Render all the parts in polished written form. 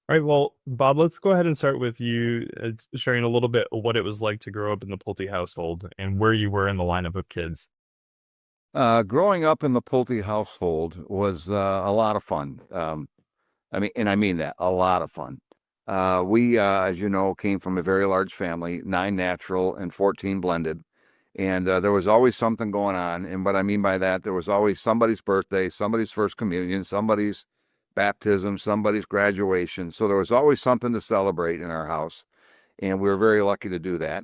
All right, well, Bob, let's go ahead and start with you sharing a little bit of what it was like to grow up in the Pulte household and where you were in the lineup of kids. Growing up in the Pulte household was a lot of fun. I mean that, a lot of fun. We, as you know, came from a very large family, 9 natural and 14 blended. And there was always something going on. And what I mean by that, there was always somebody's birthday, somebody's first communion, somebody's baptism, somebody's graduation. So there was always something to celebrate in our house. And we were very lucky to do that.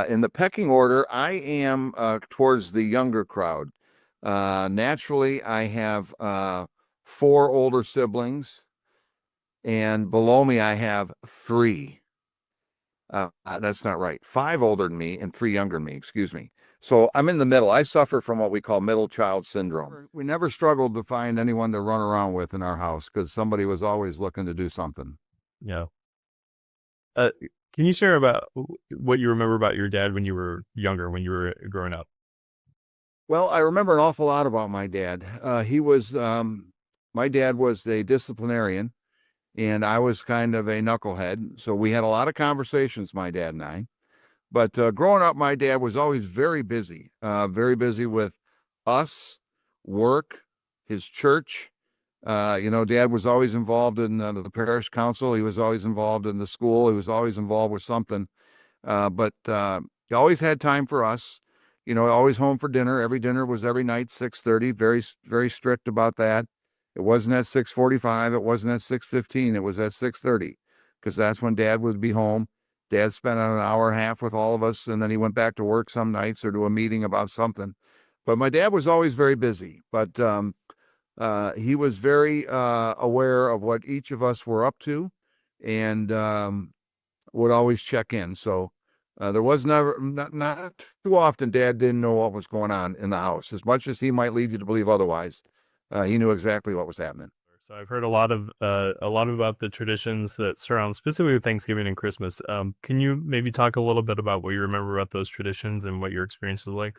In the pecking order, I am towards the younger crowd. Naturally, I have 4 older siblings, and below me, I have three. That's not right. 5 older than me and 3 younger than me, excuse me. So I'm in the middle. I suffer from what we call middle child syndrome. We never struggled to find anyone to run around with in our house because somebody was always looking to do something. Yeah. Uh, can you share about what you remember about your dad when you were younger, when you were growing up? Well, I remember an awful lot about my dad. My dad was a disciplinarian, and I was kind of a knucklehead. So we had a lot of conversations, my dad and I. But growing up, my dad was always very busy with us, work, his church. Dad was always involved in the parish council. He was always involved in the school. He was always involved with something. But he always had time for us. Always home for dinner. Every dinner was every night, 6:30. Very, very strict about that. It wasn't at 6:45. It wasn't at 6:15. It was at 6:30 because that's when Dad would be home. Dad spent an hour and a half with all of us, and then he went back to work some nights or to a meeting about something. But my dad was always very busy. But he was very aware of what each of us were up to, and would always check in. So there was never not too often Dad didn't know what was going on in the house. As much as he might lead you to believe otherwise, he knew exactly what was happening. So I've heard a lot about the traditions that surround specifically Thanksgiving and Christmas. Can you maybe talk a little bit about what you remember about those traditions and what your experience was like?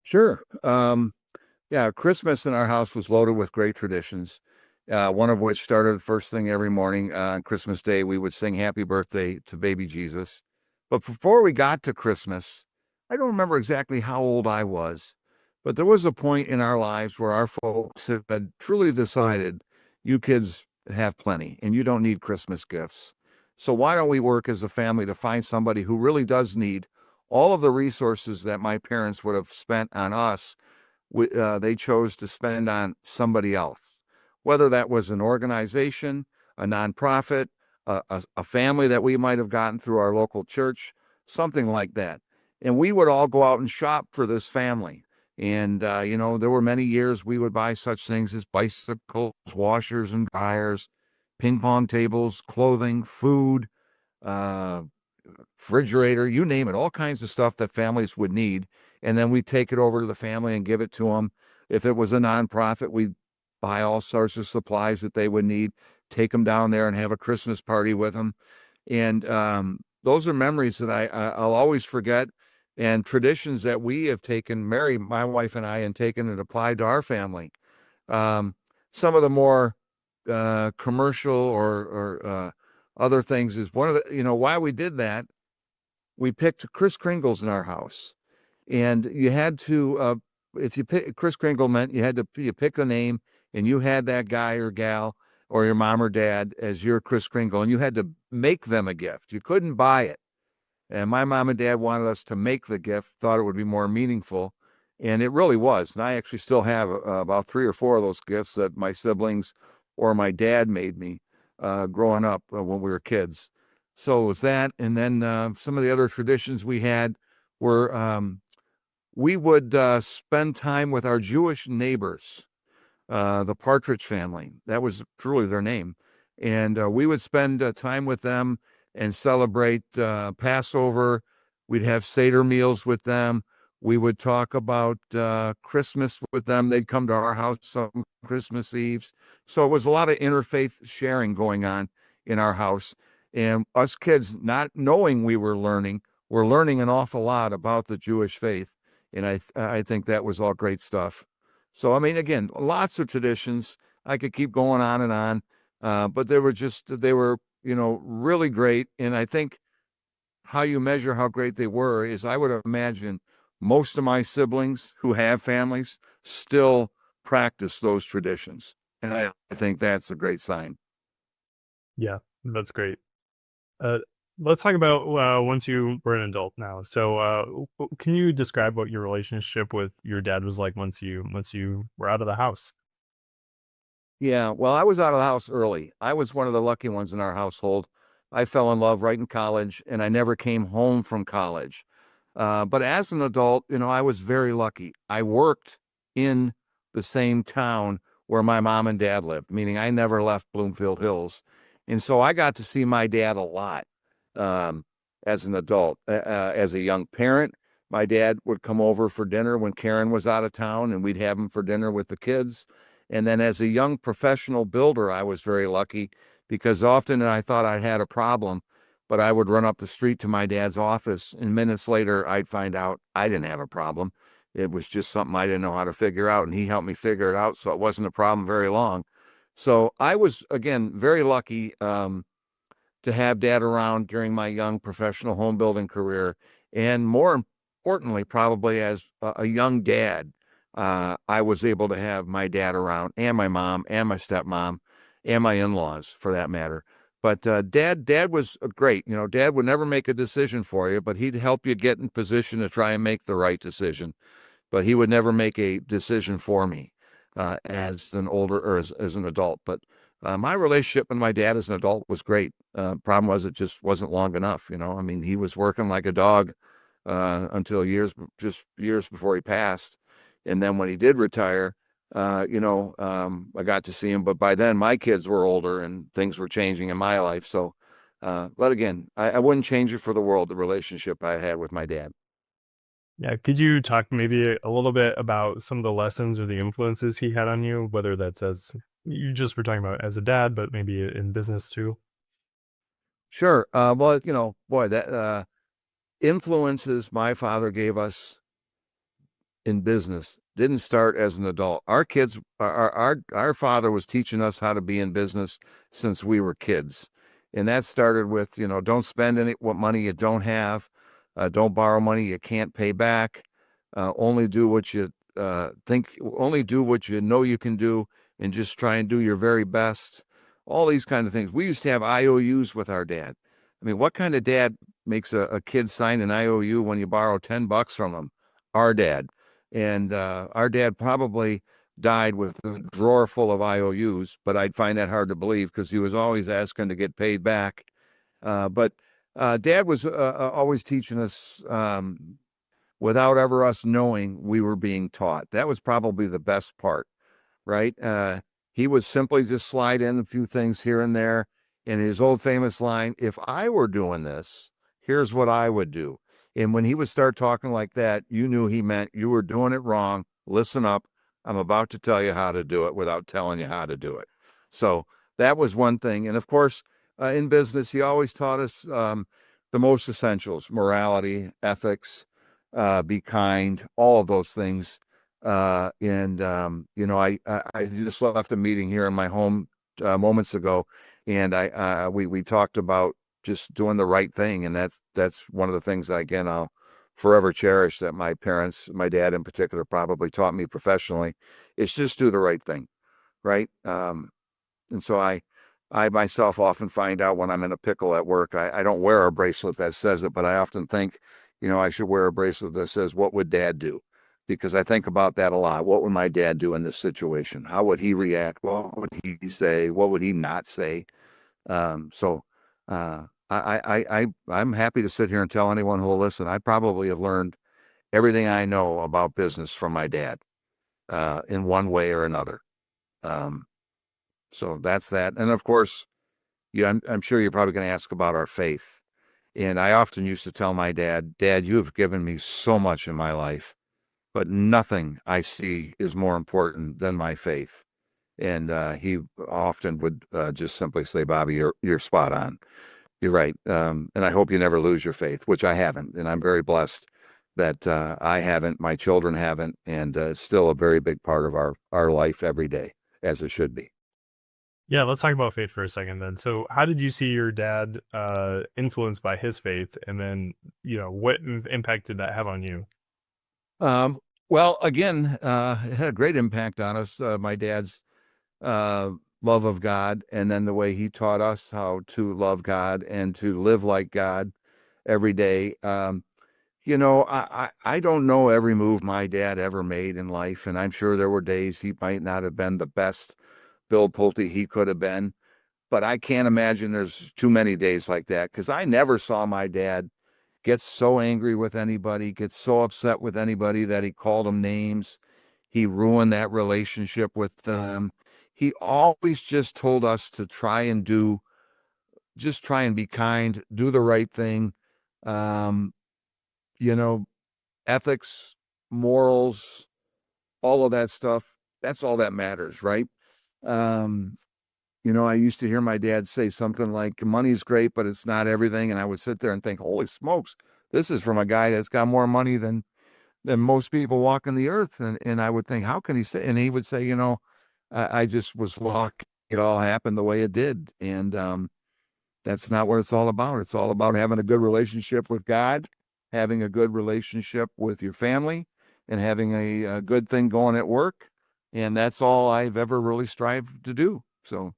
Sure. Yeah, Christmas in our house was loaded with great traditions. One of which started first thing every morning on Christmas Day. We would sing Happy Birthday to baby Jesus. But before we got to Christmas, I don't remember exactly how old I was, but there was a point in our lives where our folks had truly decided you kids have plenty and you don't need Christmas gifts. So why don't we work as a family to find somebody who really does need all of the resources that my parents would have spent on us? They chose to spend on somebody else, whether that was an organization, a nonprofit, a family that we might have gotten through our local church, something like that. And we would all go out and shop for this family. And, there were many years we would buy such things as bicycles, washers and dryers, ping pong tables, clothing, food, uh, refrigerator, you name it, all kinds of stuff that families would need. And then we take it over to the family and give it to them. If it was a nonprofit, we buy all sorts of supplies that they would need, take them down there and have a Christmas party with them. And those are memories that I'll always forget, and traditions that we have taken, Mary, my wife and I, and taken and applied to our family. Um, some of the more commercial or other things is one of why we did that. We picked Kris Kringles in our house, and you had to if you pick Kris Kringle meant you pick a name, and you had that guy or gal or your mom or dad as your Kris Kringle, and you had to make them a gift. You couldn't buy it. And my mom and dad wanted us to make the gift, thought it would be more meaningful, and it really was. And I actually still have about 3 or 4 of those gifts that my siblings or my dad made me growing up when we were kids. So it was that, and then some of the other traditions we had were we would spend time with our Jewish neighbors, the Partridge family. That was truly their name. And we would spend time with them and celebrate Passover. We'd have Seder meals with them. We would talk about Christmas with them. They'd come to our house on Christmas Eves. So it was a lot of interfaith sharing going on in our house. And us kids, not knowing we were learning an awful lot about the Jewish faith. And I think that was all great stuff. So, I mean, again, lots of traditions. I could keep going on and on, But they were, really great. And I think how you measure how great they were is I would imagine most of my siblings who have families still practice those traditions. And I think that's a great sign. Yeah, that's great. Uh, let's talk about once you were an adult now. So, can you describe what your relationship with your dad was like once you were out of the house? Yeah, well, I was out of the house early. I was one of the lucky ones in our household. I fell in love right in college, and I never came home from college. But as an adult, I was very lucky. I worked in the same town where my mom and dad lived, meaning I never left Bloomfield Hills. And so I got to see my dad a lot um, as an adult. As a young parent, my dad would come over for dinner when Karen was out of town, and we'd have him for dinner with the kids. And then as a young professional builder, I was very lucky because often I thought I had a problem, but I would run up the street to my dad's office, and minutes later, I'd find out I didn't have a problem. It was just something I didn't know how to figure out, and he helped me figure it out, so it wasn't a problem very long. So I was, again, very lucky to have dad around during my young professional home building career. And more importantly, probably as a young dad, I was able to have my dad around and my mom and my stepmom and my in-laws for that matter. But dad was great. Dad would never make a decision for you, but he'd help you get in position to try and make the right decision, but he would never make a decision for me as an older or as an adult. But my relationship with my dad as an adult was great. Problem was, it just wasn't long enough. I mean, he was working like a dog until just years before he passed. And then when he did retire, I got to see him. But by then, my kids were older and things were changing in my life. So, but again, I wouldn't change it for the world, the relationship I had with my dad. Yeah, could you talk maybe a little bit about some of the lessons or the influences he had on you, whether that's as you just were talking about as a dad, but maybe in business too? Sure. Well, boy, that influences my father gave us in business didn't start as an adult. Our kids, our father was teaching us how to be in business since we were kids, and that started with don't spend any what money you don't have, don't borrow money you can't pay back, only do what you only do what you know you can do, and just try and do your very best. All these kind of things. We used to have IOUs with our dad. I mean, what kind of dad makes a kid sign an IOU when you borrow $10 from them? Our dad. And our dad probably died with a drawer full of IOUs, but I'd find that hard to believe because he was always asking to get paid back. But dad was always teaching us without ever us knowing we were being taught. That was probably the best part, right? He would simply just slide in a few things here and there. In his old famous line, if I were doing this, here's what I would do. And when he would start talking like that, you knew he meant you were doing it wrong. Listen up. I'm about to tell you how to do it without telling you how to do it. So that was one thing. And of course, in business, he always taught us the most essentials: morality, ethics, be kind, all of those things. I just left a meeting here in my home moments ago, and we talked about just doing the right thing, and that's one of the things again I'll forever cherish, that my parents, my dad in particular, probably taught me professionally. Is just do the right thing, right? And so I myself often find out when I'm in a pickle at work. I don't wear a bracelet that says it, but I often think, I should wear a bracelet that says, "What would dad do?" Because I think about that a lot. What would my dad do in this situation? How would he react? What would he say? What would he not say? So I'm happy to sit here and tell anyone who will listen. I probably have learned everything I know about business from my dad in one way or another. Um, so that's that. And of course, yeah, I'm sure you're probably going to ask about our faith. And I often used to tell my dad, "Dad, you have given me so much in my life, but nothing I see is more important than my faith." And he often would just simply say, "Bobby, you're spot on. You're right. And I hope you never lose your faith," which I haven't. And I'm very blessed that I haven't, my children haven't, and it's still a very big part of our life every day, as it should be. Yeah, let's talk about faith for a second then. So, how did you see your dad influenced by his faith, and then what impact did that have on you? Um, well, again, it had a great impact on us. My dad's uh, love of God, and then the way he taught us how to love God and to live like God every day. I don't know every move my dad ever made in life, and I'm sure there were days he might not have been the best Bill Pulte he could have been, but I can't imagine there's too many days like that because I never saw my dad gets so angry with anybody, gets so upset with anybody that he called them names. He ruined that relationship with them. He always just told us to just try and be kind, do the right thing. Um, you know, ethics, morals, all of that stuff. That's all that matters, right? Um, I used to hear my dad say something like, money's great, but it's not everything. And I would sit there and think, holy smokes, this is from a guy that's got more money than most people walking the earth. And I would think, how can he say? And he would say, I just was lucky. It all happened the way it did. And that's not what it's all about. It's all about having a good relationship with God, having a good relationship with your family, and having a good thing going at work. And that's all I've ever really strived to do. So,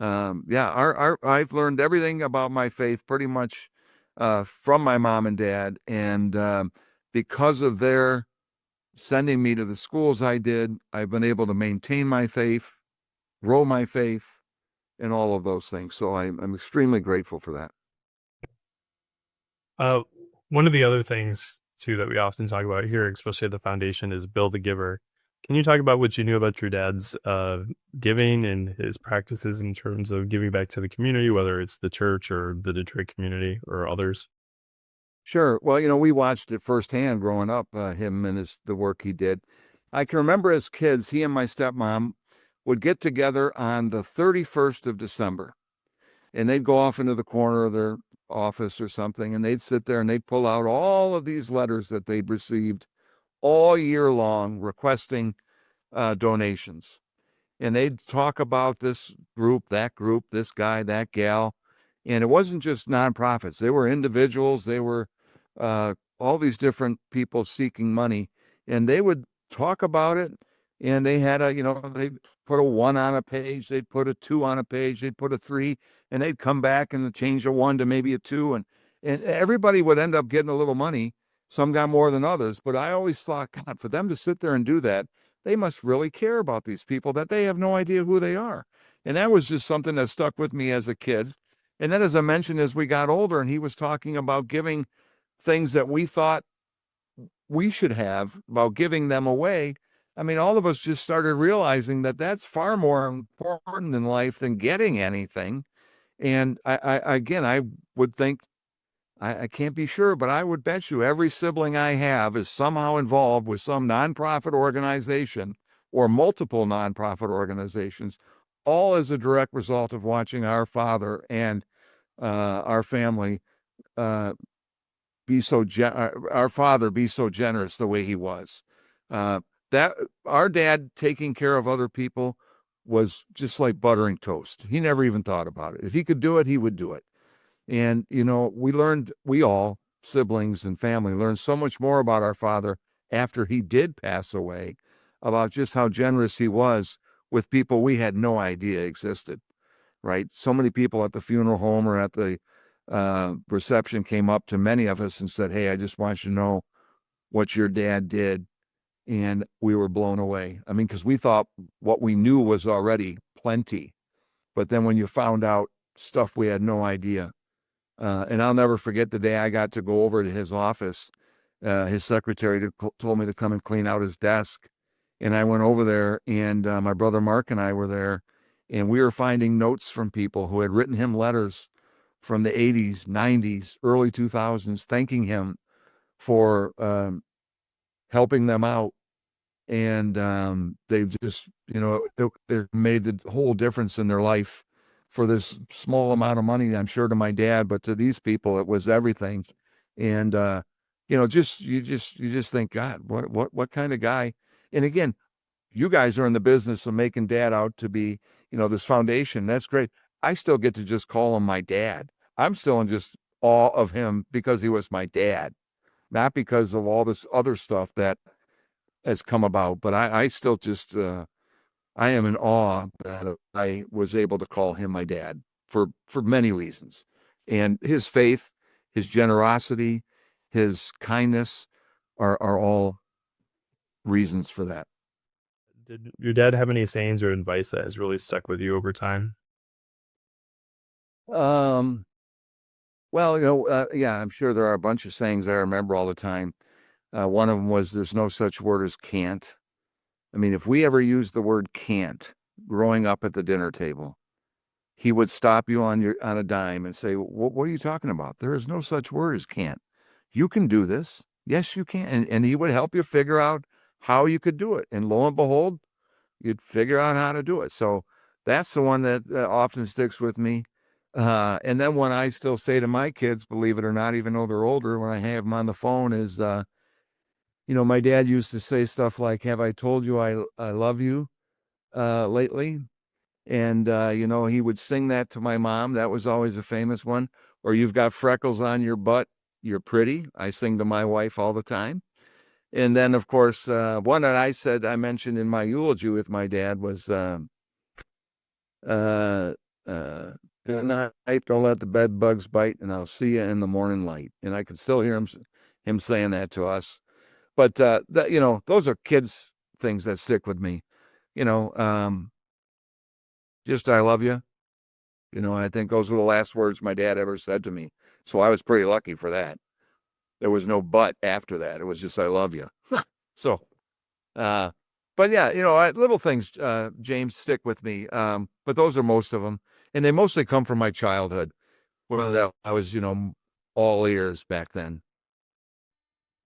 yeah, I've learned everything about my faith pretty much from my mom and dad. And because of their sending me to the schools I did, I've been able to maintain my faith, grow my faith, and all of those things. So I'm extremely grateful for that. Uh, One of the other things too that we often talk about here, especially at the foundation, is Bill the Giver. Can you talk about what you knew about your dad's giving and his practices in terms of giving back to the community, whether it's the church or the Detroit community or others? Sure. Well, we watched it firsthand growing up, him and the work he did. I can remember as kids, he and my stepmom would get together on the 31st of December, and they'd go off into the corner of their office or something, and they'd sit there and they'd pull out all of these letters that they'd received all year long requesting donations. And they'd talk about this group, this guy, that gal. And it wasn't just nonprofits, they were individuals, they were all these different people seeking money. And they would talk about it. And they had they put a one on a page, they'd put a two on a page, they'd put a three, and they'd come back and change a one to maybe a two. And everybody would end up getting a little money. Some got more than others. But I always thought, God, for them to sit there and do that, they must really care about these people that they have no idea who they are. And that was just something that stuck with me as a kid. And then, as I mentioned, as we got older and he was talking about giving things that we thought we should have, about giving them away, I mean, all of us just started realizing that that's far more important in life than getting anything. And again, I would think, I can't be sure, but I would bet you every sibling I have is somehow involved with some nonprofit organization or multiple nonprofit organizations, all as a direct result of watching our father and our family uh, our father be so generous the way he was. Uh, that our dad taking care of other people was just like buttering toast. He never even thought about it. If he could do it, he would do it. And, we all, siblings and family, learned so much more about our father after he did pass away, about just how generous he was with people we had no idea existed, right? So many people at the funeral home or at the reception came up to many of us and said, "Hey, I just want you to know what your dad did." And we were blown away. I mean, because we thought what we knew was already plenty. But then when you found out stuff we had no idea, and I'll never forget the day I got to go over to his office. His secretary told me to come and clean out his desk. And I went over there, and my brother Mark and I were there, and we were finding notes from people who had written him letters from the 80s, 90s, early 2000s, thanking him for helping them out. And they've just, they made the whole difference in their life for this small amount of money, I'm sure to my dad, but to these people, it was everything. And, you just think, God, what kind of guy? And again, you guys are in the business of making dad out to be this foundation. That's great. I still get to just call him my dad. I'm still in just awe of him because he was my dad, not because of all this other stuff that has come about. But I still just, I am in awe that I was able to call him my dad for many reasons. And his faith, his generosity, his kindness are all reasons for that. Did your dad have any sayings or advice that has really stuck with you over time? Um, well, yeah, I'm sure there are a bunch of sayings I remember all the time. One of them was, "There's no such word as can't." I mean, if we ever used the word can't growing up at the dinner table, he would stop you on a dime and say, what are you talking about? There is no such word as can't. You can do this. Yes, you can. And he would help you figure out how you could do it. And lo and behold, you'd figure out how to do it. So that's the one that often sticks with me. And then when I still say to my kids, believe it or not, even though they're older, when I have them on the phone, is, my dad used to say stuff like, "Have I told you I love you lately?" And, he would sing that to my mom. That was always a famous one. Or, "You've got freckles on your butt. You're pretty." I sing to my wife all the time. And then, of course, one that I mentioned in my eulogy with my dad was, uh, uh, "Good night, don't let the bed bugs bite, and I'll see you in the morning light." And I can still hear him saying that to us. But, those are kids' things that stick with me. You know, um, just, "I love you." I think those were the last words my dad ever said to me. So I was pretty lucky for that. There was no but after that. It was just, "I love you." So, uh, but yeah, little things, James, stick with me. But those are most of them. And they mostly come from my childhood, where I was, all ears back then.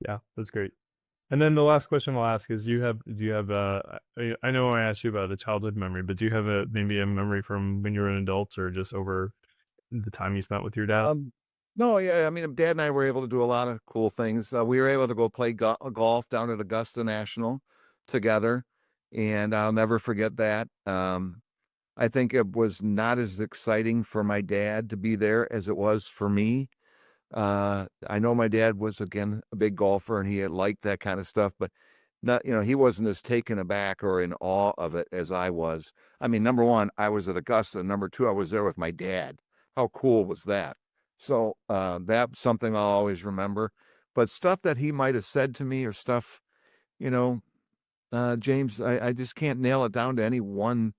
Yeah, that's great. And then the last question I'll ask is, do you have I know I asked you about a childhood memory, but do you have maybe a memory from when you were an adult or just over the time you spent with your dad? Um, no, yeah, I mean, Dad and I were able to do a lot of cool things. We were able to go play golf down at Augusta National together, and I'll never forget that. I think it was not as exciting for my dad to be there as it was for me. I know my dad was, again, a big golfer and he had liked that kind of stuff, but not, he wasn't as taken aback or in awe of it as I was. I mean, number one, I was at Augusta. Number two, I was there with my dad. How cool was that? So, that's something I'll always remember. But stuff that he might have said to me or stuff, you know, James, I just can't nail it down to any one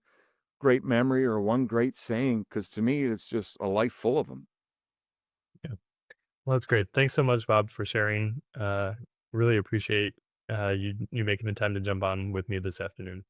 great memory or one great saying, because to me, it's just a life full of them. Yeah. Well, that's great. Thanks so much, Bob, for sharing. Really appreciate you making the time to jump on with me this afternoon.